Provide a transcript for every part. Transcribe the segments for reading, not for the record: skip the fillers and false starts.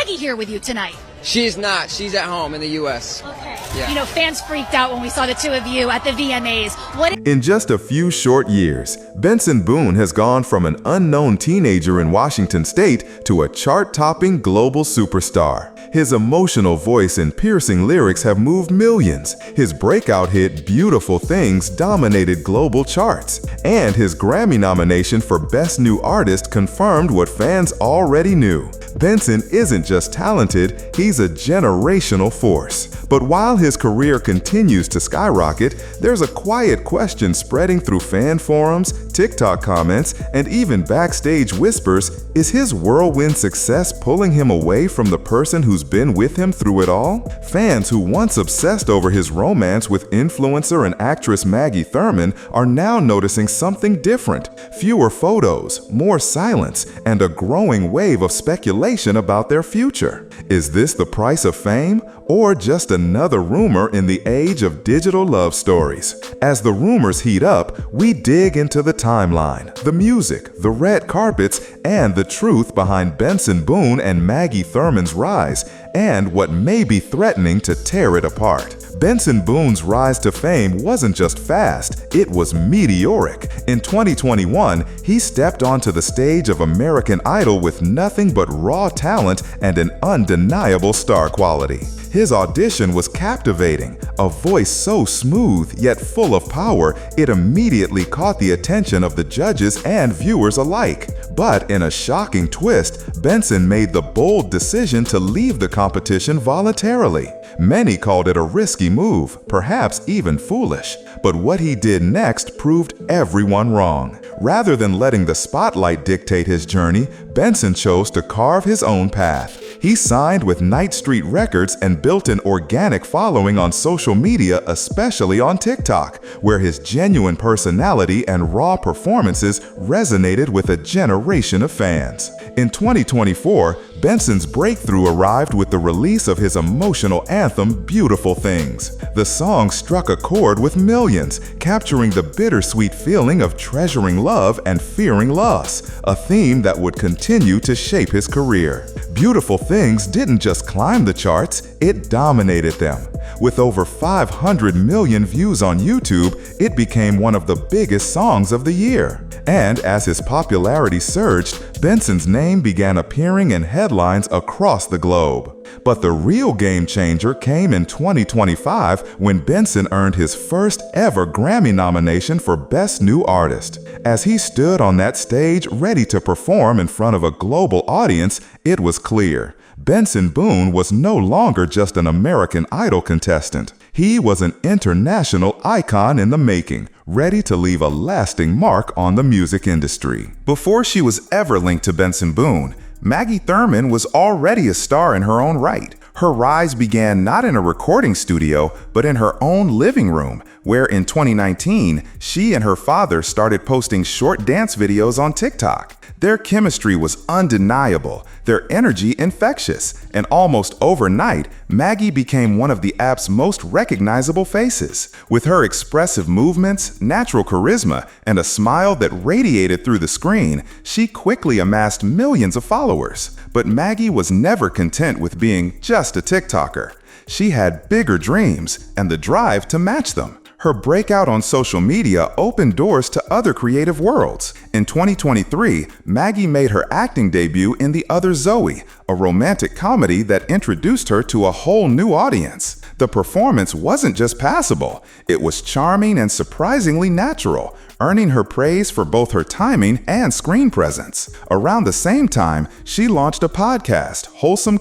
Maggie here with you tonight? She's not. She's at home in the U.S. Okay. Yeah. You know, fans freaked out when we saw the two of you at the VMAs. In just a few short years, Benson Boone has gone from an unknown teenager in Washington state to a chart-topping global superstar. His emotional voice and piercing lyrics have moved millions. His breakout hit Beautiful Things dominated global charts. And his Grammy nomination for Best New Artist confirmed what fans already knew. Benson isn't just talented, he's a generational force. But while his career continues to skyrocket, there's a quiet question spreading through fan forums, TikTok comments, and even backstage whispers. Is his whirlwind success pulling him away from the person who's been with him through it all? Fans who once obsessed over his romance with influencer and actress Maggie Thurman are now noticing something different. Fewer photos, more silence, and a growing wave of speculation about their future. Is this the price of fame, or just another rumor in the age of digital love stories? As the rumors heat up, we dig into the timeline, the music, the red carpets, and the truth behind Benson Boone and Maggie Thurman's rise, and what may be threatening to tear it apart. Benson Boone's rise to fame wasn't just fast, it was meteoric. In 2021, he stepped onto the stage of American Idol with nothing but raw talent and an undeniable star quality. His audition was captivating, a voice so smooth yet full of power, it immediately caught the attention of the judges and viewers alike. But in a shocking twist, Benson made the bold decision to leave the competition voluntarily. Many called it a risky move, perhaps even foolish. But what he did next proved everyone wrong. Rather than letting the spotlight dictate his journey, Benson chose to carve his own path. He signed with Night Street Records and built an organic following on social media, especially on TikTok, where his genuine personality and raw performances resonated with a generation of fans. In 2024, Benson's breakthrough arrived with the release of his emotional anthem, Beautiful Things. The song struck a chord with millions, capturing the bittersweet feeling of treasuring love and fearing loss, a theme that would continue to shape his career. Beautiful Things didn't just climb the charts, it dominated them. With over 500 million views on YouTube, it became one of the biggest songs of the year. And as his popularity surged, Benson's name began appearing in headlines across the globe. But the real game changer came in 2025 when Benson earned his first ever Grammy nomination for Best New Artist. As he stood on that stage ready to perform in front of a global audience, it was clear. Benson Boone was no longer just an American Idol contestant. He was an international icon in the making, ready to leave a lasting mark on the music industry. Before she was ever linked to Benson Boone, Maggie Thurman was already a star in her own right. Her rise began not in a recording studio, but in her own living room, where in 2019, she and her father started posting short dance videos on TikTok. Their chemistry was undeniable, their energy infectious, and almost overnight, Maggie became one of the app's most recognizable faces. With her expressive movements, natural charisma, and a smile that radiated through the screen, she quickly amassed millions of followers. But Maggie was never content with being just a TikToker. She had bigger dreams and the drive to match them. Her breakout on social media opened doors to other creative worlds. In 2023, Maggie made her acting debut in The Other Zoe, a romantic comedy that introduced her to a whole new audience. The performance wasn't just passable, it was charming and surprisingly natural, earning her praise for both her timing and screen presence. Around the same time, she launched a podcast, Wholesome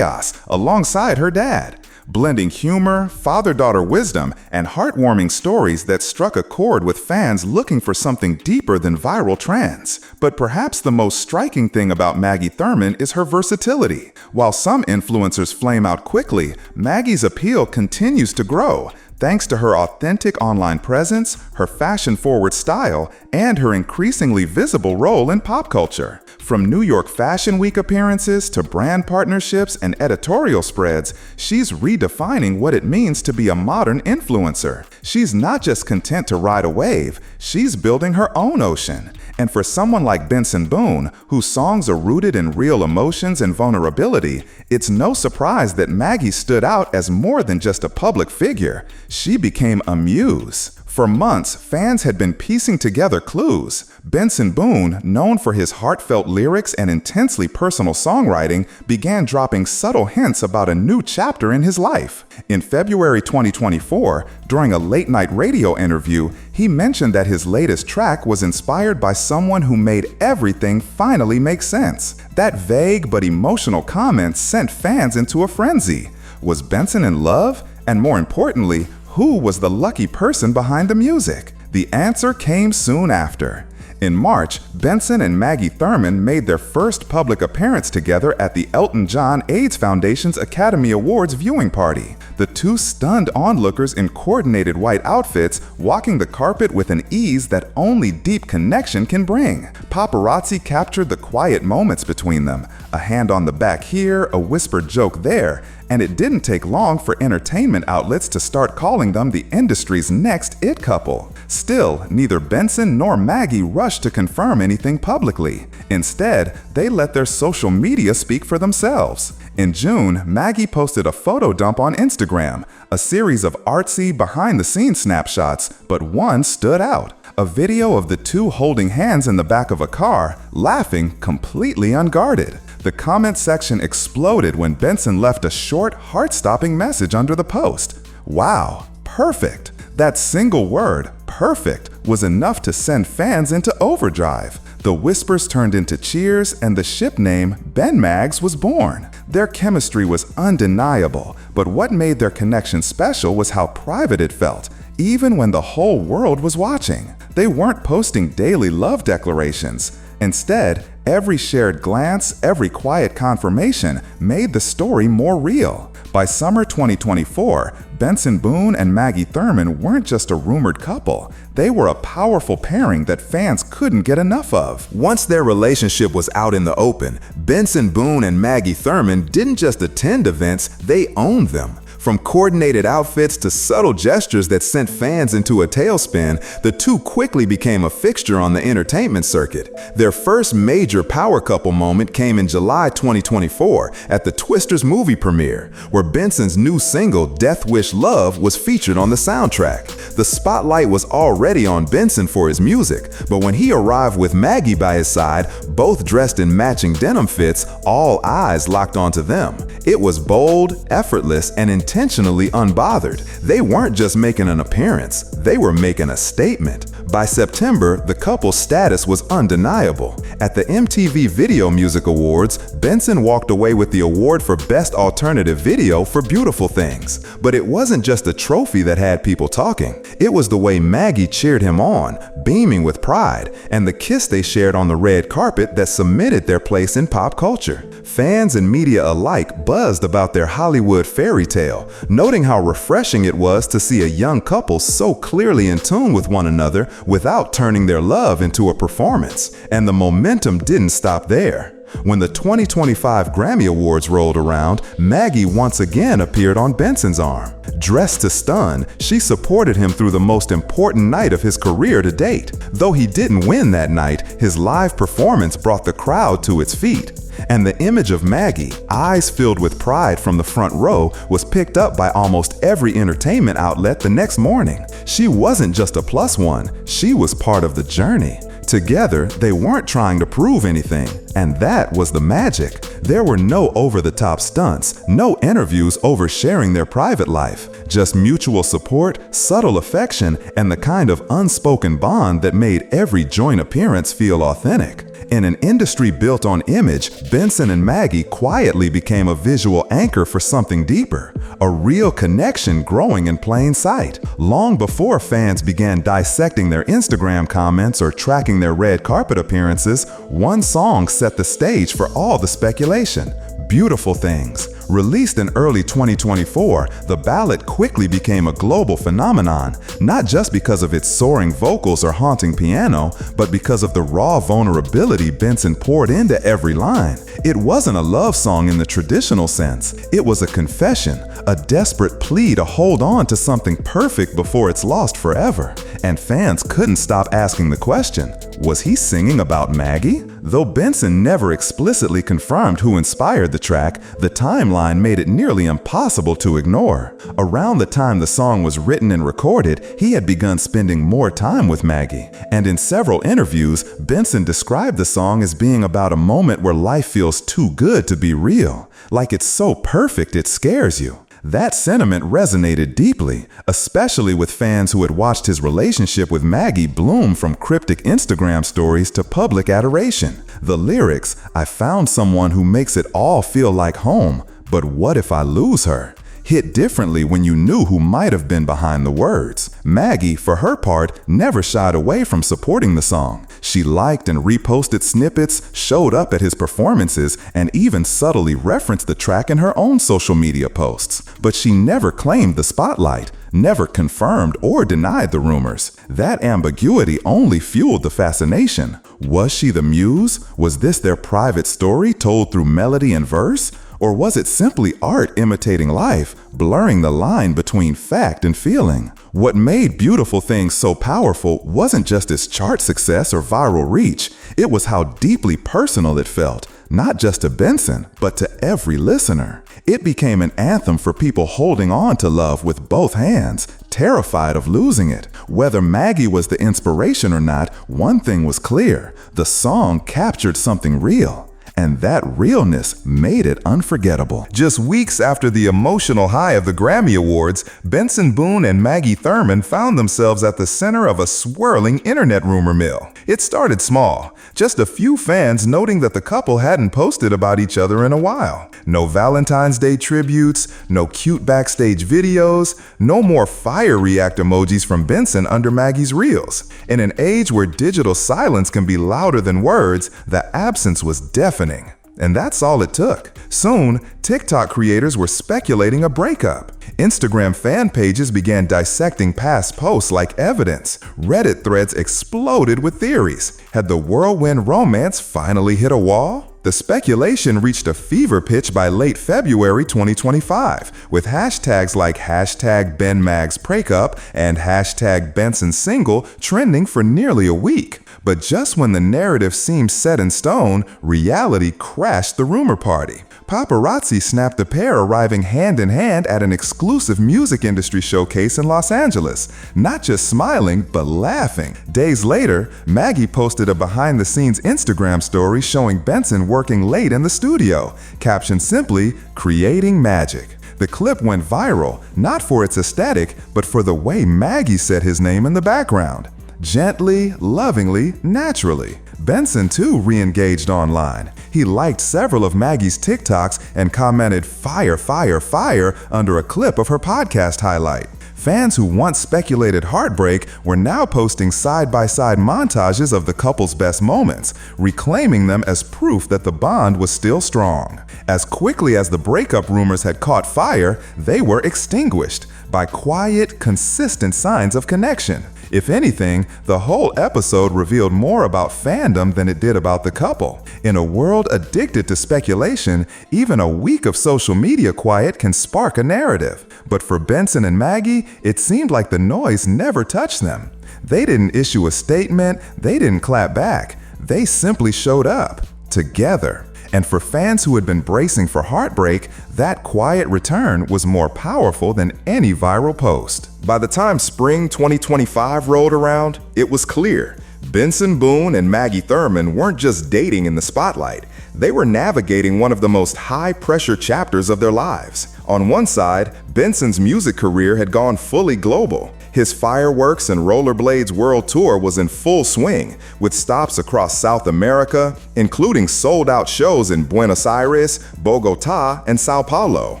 alongside her dad. Blending humor, father-daughter wisdom, and heartwarming stories that struck a chord with fans looking for something deeper than viral trends. But perhaps the most striking thing about Maggie Thurman is her versatility. While some influencers flame out quickly, Maggie's appeal continues to grow. Thanks to her authentic online presence, her fashion-forward style, and her increasingly visible role in pop culture. From New York Fashion Week appearances to brand partnerships and editorial spreads, she's redefining what it means to be a modern influencer. She's not just content to ride a wave, she's building her own ocean. And for someone like Benson Boone, whose songs are rooted in real emotions and vulnerability, it's no surprise that Maggie stood out as more than just a public figure. She became a muse. For months, fans had been piecing together clues. Benson Boone, known for his heartfelt lyrics and intensely personal songwriting, began dropping subtle hints about a new chapter in his life. In February 2024, during a late-night radio interview, he mentioned that his latest track was inspired by someone who made everything finally make sense. That vague but emotional comment sent fans into a frenzy. Was Benson in love? And more importantly, who was the lucky person behind the music? The answer came soon after. In March, Benson and Maggie Thurmon made their first public appearance together at the Elton John AIDS Foundation's Academy Awards viewing party. The two stunned onlookers in coordinated white outfits, walking the carpet with an ease that only deep connection can bring. Paparazzi captured the quiet moments between them, a hand on the back here, a whispered joke there, and it didn't take long for entertainment outlets to start calling them the industry's next it couple. Still, neither Benson nor Maggie rushed to confirm anything publicly. Instead, they let their social media speak for themselves. In June, Maggie posted a photo dump on Instagram, a series of artsy, behind-the-scenes snapshots, but one stood out. A video of the two holding hands in the back of a car, laughing completely unguarded. The comment section exploded when Benson left a short, heart-stopping message under the post. Wow, perfect! That single word, perfect, was enough to send fans into overdrive. The whispers turned into cheers, and the ship name, Ben Mags, was born. Their chemistry was undeniable, but what made their connection special was how private it felt, even when the whole world was watching. They weren't posting daily love declarations. Instead, every shared glance, every quiet confirmation made the story more real. By summer 2024, Benson Boone and Maggie Thurmon weren't just a rumored couple. They were a powerful pairing that fans couldn't get enough of. Once their relationship was out in the open, Benson Boone and Maggie Thurmon didn't just attend events, they owned them. From coordinated outfits to subtle gestures that sent fans into a tailspin, the two quickly became a fixture on the entertainment circuit. Their first major power couple moment came in July 2024 at the Twisters movie premiere, where Benson's new single, Death Wish Love, was featured on the soundtrack. The spotlight was already on Benson for his music, but when he arrived with Maggie by his side, both dressed in matching denim fits, all eyes locked onto them. It was bold, effortless, and intentionally unbothered. They weren't just making an appearance, they were making a statement. By September, the couple's status was undeniable. At the MTV Video Music Awards, Benson walked away with the award for Best Alternative Video for Beautiful Things. But it wasn't just a trophy that had people talking. It was the way Maggie cheered him on, beaming with pride, and the kiss they shared on the red carpet that cemented their place in pop culture. Fans and media alike buzzed about their Hollywood fairy tale, noting how refreshing it was to see a young couple so clearly in tune with one another without turning their love into a performance. And the momentum didn't stop there. When the 2025 Grammy Awards rolled around, Maggie once again appeared on Benson's arm. Dressed to stun, she supported him through the most important night of his career to date. Though he didn't win that night, his live performance brought the crowd to its feet. And the image of Maggie, eyes filled with pride from the front row, was picked up by almost every entertainment outlet the next morning. She wasn't just a plus one, she was part of the journey. Together, they weren't trying to prove anything, and that was the magic. There were no over-the-top stunts, no interviews oversharing their private life, just mutual support, subtle affection, and the kind of unspoken bond that made every joint appearance feel authentic. In an industry built on image, Benson and Maggie quietly became a visual anchor for something deeper, a real connection growing in plain sight. Long before fans began dissecting their Instagram comments or tracking their red carpet appearances, one song set the stage for all the speculation. Beautiful Things. Released in early 2024, the ballad quickly became a global phenomenon, not just because of its soaring vocals or haunting piano, but because of the raw vulnerability Benson poured into every line. It wasn't a love song in the traditional sense. It was a confession, a desperate plea to hold on to something perfect before it's lost forever. And fans couldn't stop asking the question, was he singing about Maggie? Though Benson never explicitly confirmed who inspired the track, the timeline made it nearly impossible to ignore. Around the time the song was written and recorded, he had begun spending more time with Maggie. And in several interviews, Benson described the song as being about a moment where life feels too good to be real, like it's so perfect it scares you. That sentiment resonated deeply, especially with fans who had watched his relationship with Maggie bloom from cryptic Instagram stories to public adoration. The lyrics, "I found someone who makes it all feel like home, but what if I lose her?" hit differently when you knew who might have been behind the words. Maggie, for her part, never shied away from supporting the song. She liked and reposted snippets, showed up at his performances, and even subtly referenced the track in her own social media posts. But she never claimed the spotlight, never confirmed or denied the rumors. That ambiguity only fueled the fascination. Was she the muse? Was this their private story told through melody and verse? Or was it simply art imitating life, blurring the line between fact and feeling? What made Beautiful Things so powerful wasn't just its chart success or viral reach, it was how deeply personal it felt, not just to Benson, but to every listener. It became an anthem for people holding on to love with both hands, terrified of losing it. Whether Maggie was the inspiration or not, one thing was clear: the song captured something real. And that realness made it unforgettable. Just weeks after the emotional high of the Grammy Awards, Benson Boone and Maggie Thurmon found themselves at the center of a swirling internet rumor mill. It started small, just a few fans noting that the couple hadn't posted about each other in a while. No Valentine's Day tributes, no cute backstage videos, no more fire react emojis from Benson under Maggie's reels. In an age where digital silence can be louder than words, the absence was deafening. And that's all it took. Soon, TikTok creators were speculating a breakup. Instagram fan pages began dissecting past posts like evidence. Reddit threads exploded with theories. Had the whirlwind romance finally hit a wall? The speculation reached a fever pitch by late February 2025, with hashtags like #BenMagsBreakup and #BensonSingle trending for nearly a week. But just when the narrative seemed set in stone, reality crashed the rumor party. Paparazzi snapped the pair arriving hand in hand at an exclusive music industry showcase in Los Angeles, not just smiling, but laughing. Days later, Maggie posted a behind-the-scenes Instagram story showing Benson working late in the studio, captioned simply, "Creating Magic." The clip went viral, not for its aesthetic, but for the way Maggie said his name in the background. Gently, lovingly, naturally. Benson too re-engaged online. He liked several of Maggie's TikToks and commented "fire, fire, fire" under a clip of her podcast highlight. Fans who once speculated heartbreak were now posting side-by-side montages of the couple's best moments, reclaiming them as proof that the bond was still strong. As quickly as the breakup rumors had caught fire, they were extinguished by quiet, consistent signs of connection. If anything, the whole episode revealed more about fandom than it did about the couple. In a world addicted to speculation, even a week of social media quiet can spark a narrative. But for Benson and Maggie, it seemed like the noise never touched them. They didn't issue a statement, they didn't clap back. They simply showed up, together. And for fans who had been bracing for heartbreak, that quiet return was more powerful than any viral post. By the time spring 2025 rolled around, it was clear. Benson Boone and Maggie Thurmon weren't just dating in the spotlight. They were navigating one of the most high-pressure chapters of their lives. On one side, Benson's music career had gone fully global. His Fireworks and Rollerblades World Tour was in full swing, with stops across South America, including sold-out shows in Buenos Aires, Bogotá, and Sao Paulo.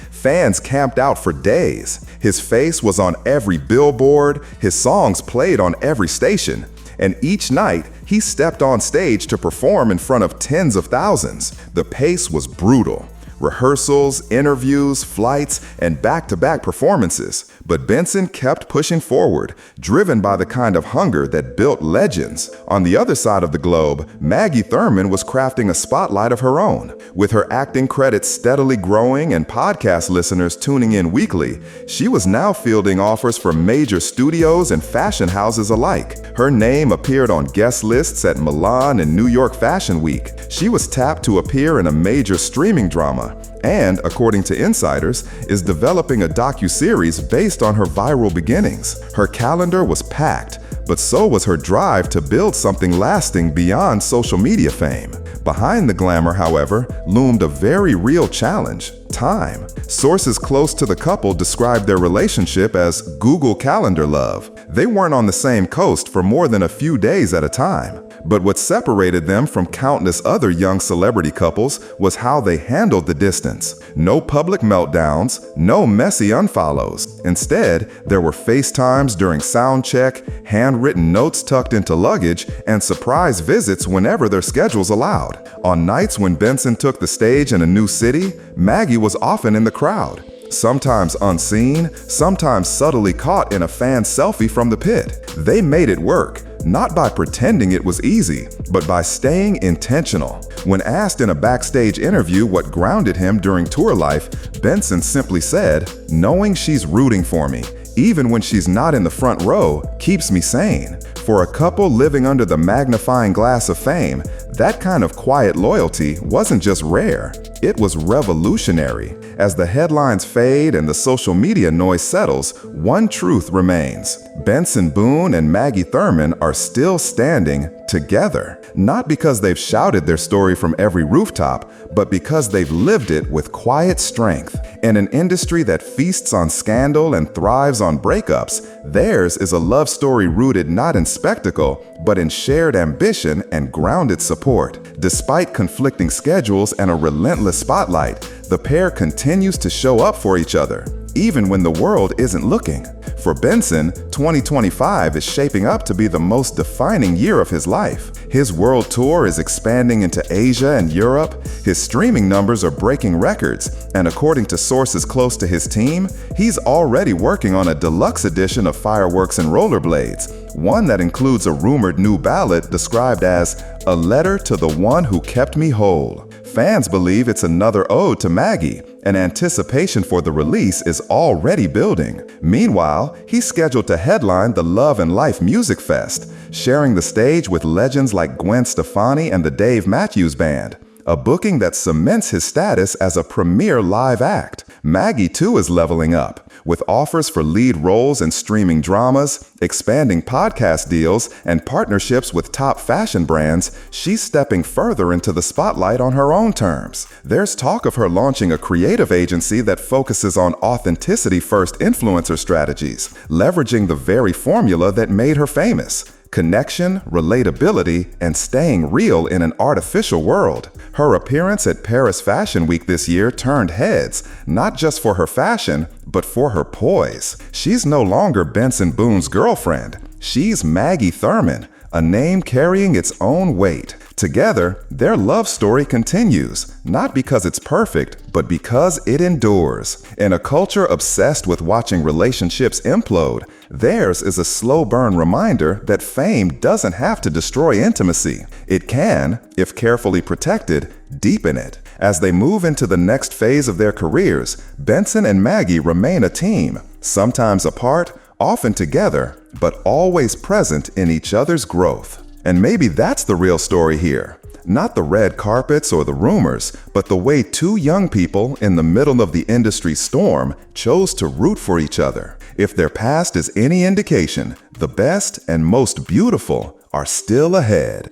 Fans camped out for days. His face was on every billboard, his songs played on every station, and each night, he stepped on stage to perform in front of tens of thousands. The pace was brutal. rehearsals, interviews, flights, and back-to-back performances. But Benson kept pushing forward, driven by the kind of hunger that built legends. On the other side of the globe, Maggie Thurman was crafting a spotlight of her own. With her acting credits steadily growing and podcast listeners tuning in weekly, she was now fielding offers from major studios and fashion houses alike. Her name appeared on guest lists at Milan and New York Fashion Week. She was tapped to appear in a major streaming drama and, according to insiders, is developing a docuseries based on her viral beginnings. Her calendar was packed, but so was her drive to build something lasting beyond social media fame. Behind the glamour, however, loomed a very real challenge: time. Sources close to the couple described their relationship as Google Calendar love. They weren't on the same coast for more than a few days at a time. But what separated them from countless other young celebrity couples was how they handled the distance. No public meltdowns, no messy unfollows. Instead, there were FaceTimes during sound check, handwritten notes tucked into luggage, and surprise visits whenever their schedules allowed. On nights when Benson took the stage in a new city, Maggie was often in the crowd. Sometimes unseen, sometimes subtly caught in a fan selfie from the pit. They made it work, not by pretending it was easy, but by staying intentional. When asked in a backstage interview what grounded him during tour life, Benson simply said, "Knowing she's rooting for me, even when she's not in the front row, keeps me sane." For a couple living under the magnifying glass of fame, that kind of quiet loyalty wasn't just rare, it was revolutionary. As the headlines fade and the social media noise settles, one truth remains: Benson Boone and Maggie Thurman are still standing together. Not because they've shouted their story from every rooftop, but because they've lived it with quiet strength. In an industry that feasts on scandal and thrives on breakups, theirs is a love story rooted not in spectacle, but in shared ambition and grounded support. Despite conflicting schedules and a relentless spotlight, the pair continues to show up for each other, even when the world isn't looking. For Benson, 2025 is shaping up to be the most defining year of his life. His world tour is expanding into Asia and Europe, his streaming numbers are breaking records, and according to sources close to his team, he's already working on a deluxe edition of Fireworks and Rollerblades, one that includes a rumored new ballad described as "a letter to the one who kept me whole." Fans believe it's another ode to Maggie, and anticipation for the release is already building. Meanwhile, he's scheduled to headline the Love and Life Music Fest, sharing the stage with legends like Gwen Stefani and the Dave Matthews Band, a booking that cements his status as a premier live act. Maggie, too, is leveling up, with offers for lead roles in streaming dramas, expanding podcast deals, and partnerships with top fashion brands. She's stepping further into the spotlight on her own terms. There's talk of her launching a creative agency that focuses on authenticity-first influencer strategies, leveraging the very formula that made her famous: connection, relatability, and staying real in an artificial world. Her appearance at Paris Fashion Week this year turned heads, not just for her fashion, but for her poise. She's no longer Benson Boone's girlfriend. She's Maggie Thurman, a name carrying its own weight. Together, their love story continues, not because it's perfect, but because it endures. In a culture obsessed with watching relationships implode, theirs is a slow burn reminder that fame doesn't have to destroy intimacy. It can, if carefully protected, deepen it. As they move into the next phase of their careers, Benson and Maggie remain a team, sometimes apart, often together, but always present in each other's growth. And maybe that's the real story here. Not the red carpets or the rumors, but the way two young people in the middle of the industry storm chose to root for each other. If their past is any indication, the best and most beautiful are still ahead.